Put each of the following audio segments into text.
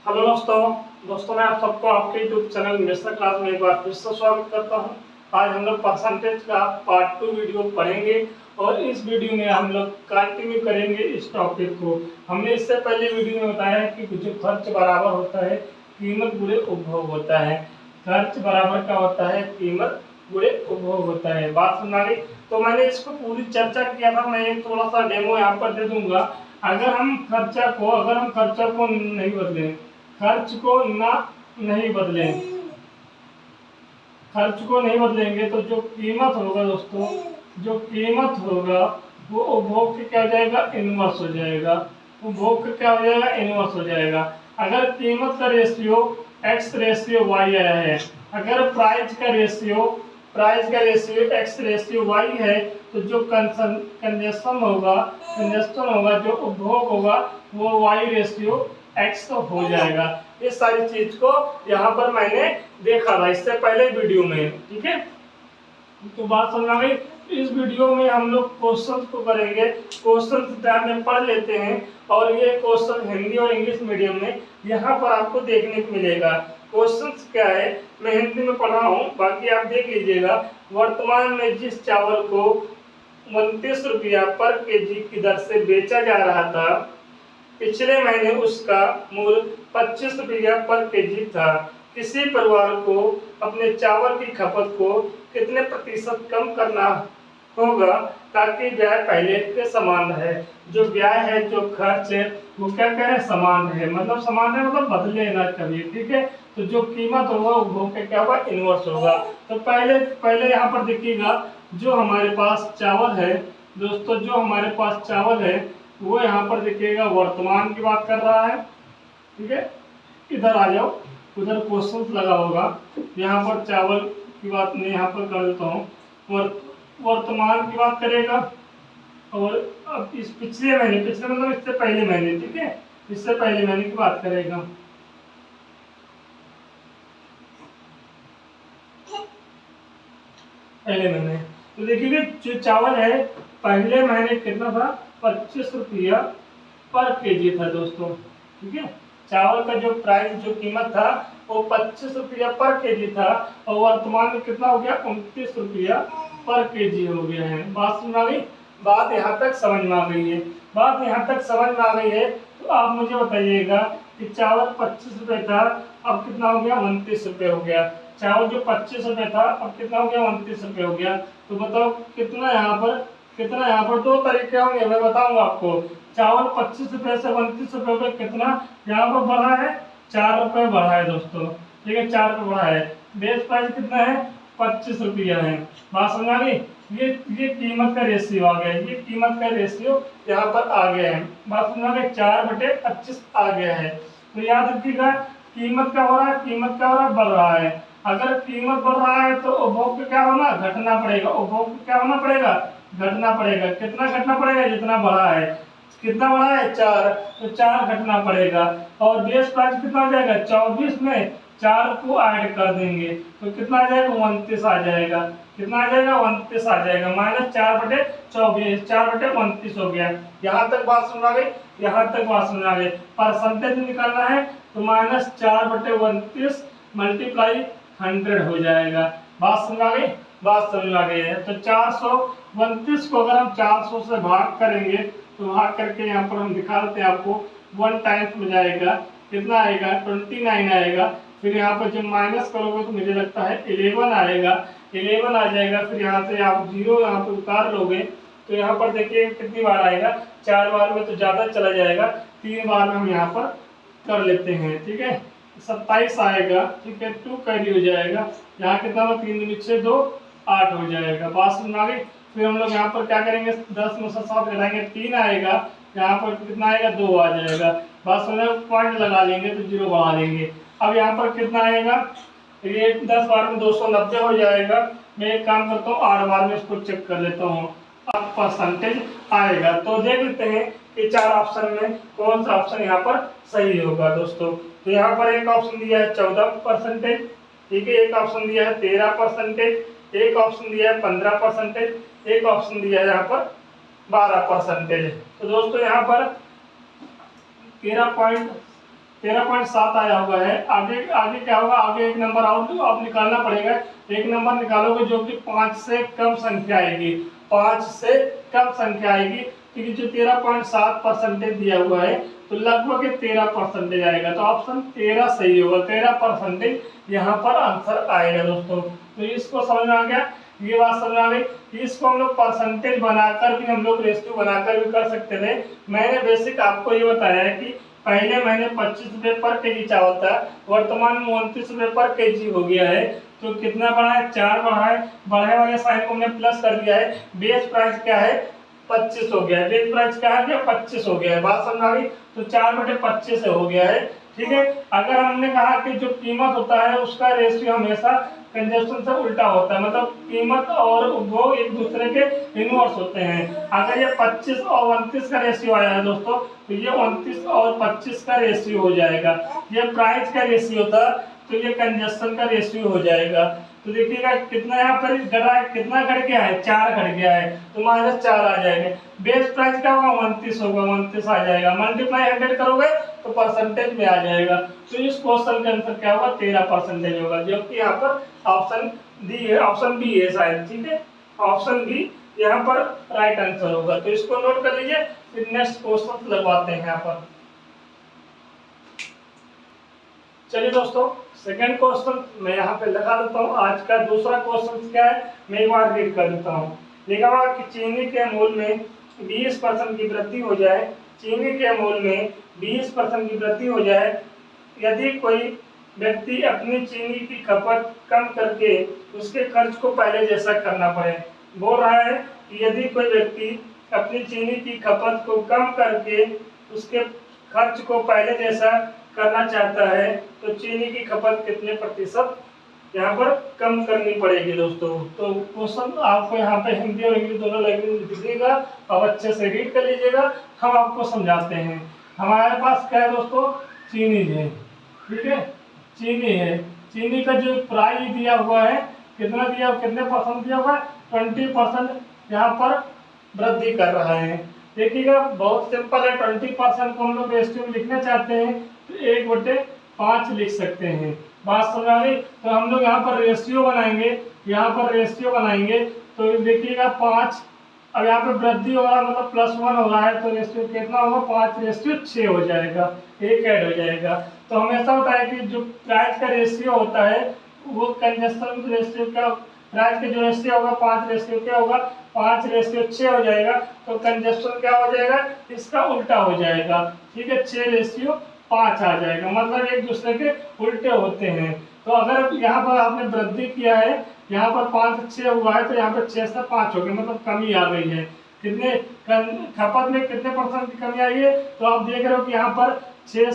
Hello दोस्तों मैं आप सबको आपके यूट्यूब चैनल मिस्टर क्लास में एक बार फिर से स्वागत करता हूं। आज हम लोग परसेंटेज का पार्ट 2 वीडियो पढ़ेंगे और इस वीडियो में हम लोग कंटिन्यू करेंगे इस टॉपिक को। हमने इससे पहले वीडियो में बताया कि जो खर्च बराबर होता है कीमत गुणे उपभोग होता है। खर्च बराबर क्या होता है? कीमत गुणे उपभोग होता है। बात समझ गई? तो मैंने इसको पूरी चर्चा किया था। मैं एक थोड़ा सा डेमो यहाँ पर दे दूंगा। अगर हम खर्चा को नहीं बदलें, खर्च को ना नहीं बदलें, खर्च को नहीं बदलेंगे तो जो कीमत होगा दोस्तों, जो कीमत होगा वो उपभोग के क्या हो जाएगा? इनवर्स हो जाएगा। उपभोग का क्या हो जाएगा? इनवर्स हो जाएगा। अगर कीमत का रेशियो x रेशियो y आया है, अगर प्राइस का रेशियो x रेशियो y है, तो जो कंजस्शन होगा, जो उपभोग होगा वो y रेशियो x तो हो जाएगा। इस सारी चीज को यहाँ पर मैंने देखा था इससे पहले वीडियो में। ठीक है, तो बात समझ आ गई। इस वीडियो में हम लोग क्वेश्चंस को करेंगे। क्वेश्चंस में पढ़ लेते हैं और ये क्वेश्चन हिंदी और इंग्लिश मीडियम में यहाँ पर आपको देखने को मिलेगा। क्वेश्चंस क्या है मैं हिंदी में पढ़ा हूँ, बाकी आप देख लीजिएगा। वर्तमान में जिस चावल को 29 रुपया पर केजी की दर से बेचा जा रहा था, पिछले महीने उसका मूल्य 25 रुपया पर केजी था। किसी परिवार को अपने चावल की खपत को कितने प्रतिशत कम करना होगा ताकि व्यय पहले के समान रहे? जो व्यय है, जो खर्च है, वो क्या कह रहे हैं? समान है। मतलब समान है मतलब बदले ना कभी। ठीक है, तो जो कीमत होगा उपभोग के क्या होगा? इनवर्स होगा। तो पहले यहाँ पर देखिएगा, जो हमारे पास चावल है दोस्तों, जो हमारे पास चावल है वो यहाँ पर देखिएगा वर्तमान की बात कर रहा है। ठीक है, इधर आ जाओ, उधर क्वेश्चन लगा होगा। यहाँ पर चावल की बात मैं यहाँ पर कर देता हूँ। वर्तमान की बात करेगा और अब इस पिछले मतलब इससे पहले महीने, ठीक है, इससे पहले महीने की बात करेगा। पहले महीने तो देखिए जो चावल है पहले महीने कितना था? 25 रुपया पर केजी था दोस्तों। ठीक है, चावल का जो प्राइस, जो कीमत था वो 25 रुपया पर केजी था और वर्तमान में कितना हो गया? 29 रुपया पर केजी हो गया है। बात समझ आ गई? बात यहाँ तक समझ में आ गई है। बात यहाँ तक समझ में आ गई है तो आप मुझे बताइएगा कि चावल 25 रुपये था, अब कितना हो गया? 29 रुपये हो गया। चावल जो 25 रुपये था अब कितना हो गया? 29 रुपये हो गया। तो बताओ कितना यहाँ पर दो तरीके होंगे, मैं बताऊंगा आपको। चावल 25 रुपये से 29 रुपये पे कितना यहाँ पर बढ़ा है? 4 रुपये बढ़ा है दोस्तों। ठीक है, 4 रुपये बढ़ा है। बेस प्राइस कितना है? 25 रुपया है। बात समझ आ गई? ये कीमत का रेशियो आ गया, ये कीमत का रेशियो यहाँ पर आ गया है। बात समझ आ गई? 4/25 आ गया है। तो याद रखिएगा, कीमत क्या हो रहा है? कीमत क्या हो रहा है? बढ़ रहा है। अगर कीमत बढ़ रहा है तो उपभोग को क्या होना? घटना पड़ेगा। उपभोग को क्या होना पड़ेगा? घटना पड़ेगा। कितना घटना पड़ेगा? जितना बढ़ा है। कितना बढ़ा है? 4, तो 4 घटना पड़ेगा। और बेस प्राइस कितना हो जाएगा? 24 में 4 को ऐड कर देंगे तो कितना आ जाएगा? 29 आ जाएगा। कितना आ जाएगा? 29 आ जाएगा। -4/24, 4/29 हो गया। यहाँ तक बात समझ आ गई? यहाँ तक बात समझ आ गई। परसेंटेज निकालना है तो -4/29 मल्टीप्लाई 100 हो जाएगा। बात समझ आ गई? बात समझ आ गई है। तो 429 को अगर हम 400 से भाग करेंगे तो भाग करके यहाँ पर हम दिखा देते हैं आपको। 1 टाइम्स में जाएगा, कितना आएगा? 29 आएगा। फिर यहाँ पर जब माइनस करोगे तो मुझे लगता है 11 आएगा। 11 आ जाएगा। फिर यहाँ से आप 0 यहाँ पर उतार लोगे तो यहाँ पर देखिए कितनी बार आएगा? 4 बार में तो ज़्यादा चला जाएगा, 3 बार में हम यहाँ पर कर लेते हैं। ठीक है, 27 आएगा। ठीक है, 2 कैरी हो जाएगा। यहाँ कितना होगा? 3 दूनी 6, 2 8 हो जाएगा। बात समझ आ गई? फिर हम लोग यहाँ पर क्या करेंगे? 10 में से 7 घटाएंगे, 3 आएगा। यहाँ पर कितना आएगा? 2 आ जाएगा। बात समझ, पॉइंट लगा लेंगे तो 0 बढ़ा लेंगे। अब यहाँ पर कितना आएगा? ये 10 बार में 290 हो जाएगा। मैं एक काम करता हूँ, 8 बार में इसको चेक कर लेता हूँ, अब परसेंटेज आएगा। तो देख लेते हैं कि 4 ऑप्शन में कौन सा ऑप्शन यहाँ पर सही होगा दोस्तों। तो यहाँ पर एक ऑप्शन दिया है 14%। ठीक है, एक ऑप्शन दिया है 13%, एक ऑप्शन दिया है 15%, एक ऑप्शन दिया है यहाँ पर 12%। तो दोस्तों यहाँ पर 13 13.7 आया हुआ है। आगे आगे क्या होगा, आगे एक नंबर और आप निकालना पड़ेगा। एक नंबर निकालोगे जो कि 5 से कम संख्या आएगी, 5 से कम संख्या आएगी, क्योंकि जो 13.7% दिया हुआ है तो लगभग 13% आएगा। तो ऑप्शन 13 सही होगा, 13% यहाँ पर आंसर आएगा दोस्तों। तो इसको समझ में आ गया, ये बात समझ आ गई। इसको हम लोग परसेंटेज बनाकर भी, हम लोग रेशियो बनाकर भी कर सकते थे। मैंने बेसिक आपको ये बताया है कि पहले महीने 25 रुपये पर केजी चावल था, वर्तमान में 29 रुपये पर केजी हो गया है। तो कितना बढ़ा है, 4 बढ़ा है। बढ़ाने वाले साइन को हमने प्लस कर दिया है। बेस प्राइस क्या है, 25 हो गया है। बेस प्राइस क्या है, 25 हो गया है। बात समझ आ गई। तो 4/25 हो गया है, ठीक है। अगर हमने कहा कि जो कीमत होता है उसका रेशियो हमेशा कंजप्शन से उल्टा होता है, मतलब कीमत और उपभोग एक दूसरे के इनवर्स होते हैं। अगर ये 25 और 29 का रेशियो आया है दोस्तों, तो ये 29 और 25 का रेशियो हो जाएगा। ये प्राइस का रेशियो था, तो ये कंजप्शन का रेशियो हो जाएगा। तो देखिएगा कितना यहाँ पर घटा है, कितना घट गया है, 4 घट गया है, तो -4 आ जाएंगे। बेस प्राइस क्या होगा, 29 होगा, 29 आ जाएगा। मल्टीप्लाई 100 करोगे तो परसेंटेज में आ जाएगा। तो इस क्वेश्चन का आंसर क्या होगा, 13% होगा, जो कि यहाँ पर ऑप्शन डी है, ऑप्शन बी है शायद, ठीक है। ऑप्शन बी यहाँ पर राइट आंसर होगा। तो इसको नोट कर लीजिए, फिर नेक्स्ट क्वेश्चन लगवाते हैं यहाँ पर। चलिए दोस्तों, सेकंड क्वेश्चन मैं यहाँ पे लगा देता हूँ। आज का दूसरा क्वेश्चन क्या है, मैं एक बार रीड कर देता हूँ। लिखा हुआ कि चीनी के मूल्य में 20% की वृद्धि हो जाए, चीनी के मूल्य में 20% की वृद्धि हो जाए यदि कोई व्यक्ति अपनी चीनी की खपत कम करके उसके खर्च को पहले जैसा करना पड़े। बोल रहा है कि यदि कोई व्यक्ति अपनी चीनी की खपत को कम करके उसके खर्च को पहले जैसा करना चाहता है तो चीनी की खपत कितने प्रतिशत यहाँ पर कम करनी पड़ेगी दोस्तों। तो क्वेश्चन आपको यहाँ पे हिंदी और इंग्लिश दोनों लैंग्वेज में दिखेगा, अब अच्छे से रीड कर लीजिएगा, हम आपको समझाते हैं। हमारे पास क्या है दोस्तों, चीनी है, ठीक है, चीनी है। चीनी का जो प्राइस दिया हुआ है, कितना दिया, कितने परसेंट दिया हुआ है, 20% यहाँ पर वृद्धि कर रहा है। देखिएगा बहुत सिंपल है। 20% को हम लोग रेशियो में लिखना चाहते हैं तो 1/5 लिख सकते हैं। बात समझ आ गई। तो हम लोग यहाँ पर रेशियो बनाएंगे, यहाँ पर रेशियो बनाएंगे तो देखिएगा 5, अब यहाँ पे वृद्धि हो रहा है मतलब +1 हो रहा है, तो रेशियो कितना होगा, 5/6 हो जाएगा, 1 ऐड हो जाएगा। तो हमेशा होता है कि जो प्राइस का रेशियो होता है वो कंजप्शन रेशियो का, प्राइस का जो रेशियो होगा 5 क्या होगा, 5/6 हो जाएगा। तो कंजप्शन क्या हो जाएगा, इसका उल्टा हो जाएगा, ठीक है, 6/5 आ जाएगा, मतलब एक दूसरे के उल्टे होते हैं। तो अगर यहाँ पर आपने वृद्धि किया है, यहाँ पर 5 से 6 हुआ है, तो यहाँ पर 6 से 5 हो गया, मतलब कमी आ गई है। कितने खपत में कितने % की कमी आई है, तो आप देख रहे हो कि यहाँ पर 6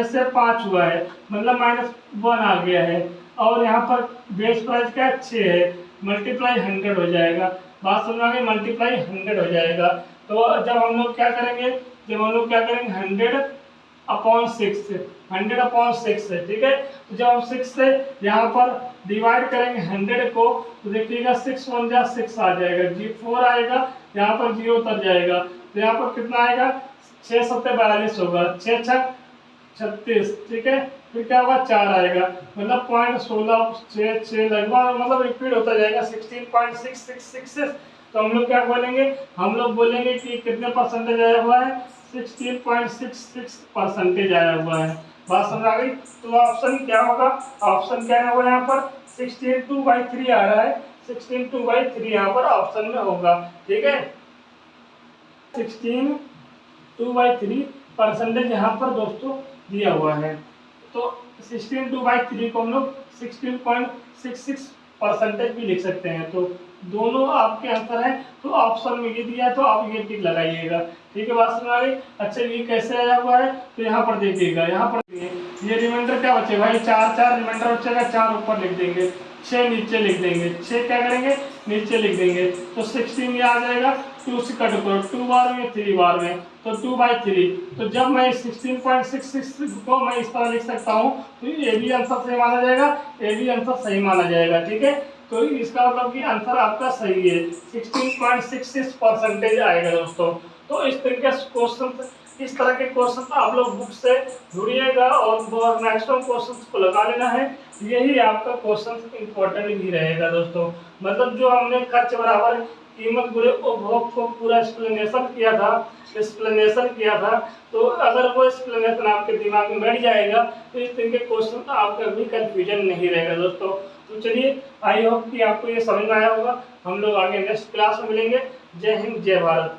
से 5 हुआ है, मतलब -1 आ गया है। और यहाँ पर बेस प्राइस क्या है, 6 है, मल्टीप्लाई 100 हो जाएगा। बात समझ आ गई, मल्टीप्लाई 100 हो जाएगा। तो जब हम लोग क्या करेंगे, 100/6 है, ठीक है। तो जब हम 6 से यहाँ पर डिवाइड करेंगे 100 को, तो देखिएगा 6 1 जा 6 आ जाएगा, 4 आएगा, यहाँ पर 0 उतर जाएगा, तो यहाँ पर कितना आएगा, 6 7 42 होगा, 6 6 36, ठीक है। फिर क्या होगा, 4 आएगा, मतलब 0.16 लगभग, मतलब रिपीट होता जाएगा, 16.666। तो हम लोग क्या बोलेंगे, हम लोग बोलेंगे कि कितने % आया हुआ है, 16.66% आया हुआ है। बात समझ आ गई। तो ऑप्शन क्या होगा, ऑप्शन क्या होगा, यहाँ पर 16/2/3 आ रहा है, 16/2/3 यहाँ पर ऑप्शन में होगा, ठीक है। 16/2/3% यहाँ पर दोस्तों दिया हुआ है। तो 16/2/3 को हम लोग 16.66% भी लिख सकते हैं। तो दोनों आपके आंसर है, तो ऑप्शन में ये दिया है तो आप ये टिक लगाइएगा, ठीक है। बात समझ आ गई। अच्छा ये कैसे आया हुआ है, तो यहाँ पर देखिएगा, यहाँ पर ये रिमाइंडर क्या बचेगा, ये 4 रिमाइंडर बचेगा, 4 ऊपर लिख देंगे, 6 नीचे लिख देंगे, 6 क्या करेंगे, नीचे लिख देंगे, तो 16 ये आ जाएगा, 2 से कट करो, 2 बार में 3 बार में, तो 2/3। तो जब मैं 16.66 को मैं इस तरह लिख सकता हूँ, तो ये भी आंसर सही माना जाएगा, ये भी आंसर सही माना जाएगा, ठीक है। तो इसका मतलब कि आंसर आपका सही है, 16.66% आएगा दोस्तों। तो इस तरीके से क्वेश्चन इस तरह के क्वेश्चन आप लोग बुक से जुड़िएगा और मैक्सिमम क्वेश्चन को लगा लेना है। यही आपका क्वेश्चन इंपॉर्टेंट भी रहेगा दोस्तों। मतलब जो हमने खर्च बराबर कीमत गुणे उपभोग को पूरा एक्सप्लेनेशन किया था, तो अगर वो एक्सप्लेनेशन आपके दिमाग में बैठ जाएगा तो इस तरह के क्वेश्चन आपका भी कंफ्यूजन नहीं रहेगा दोस्तों। तो चलिए, आई होप कि आपको ये समझ में आया होगा। हम लोग आगे नेक्स्ट क्लास में मिलेंगे। जय हिंद, जय भारत।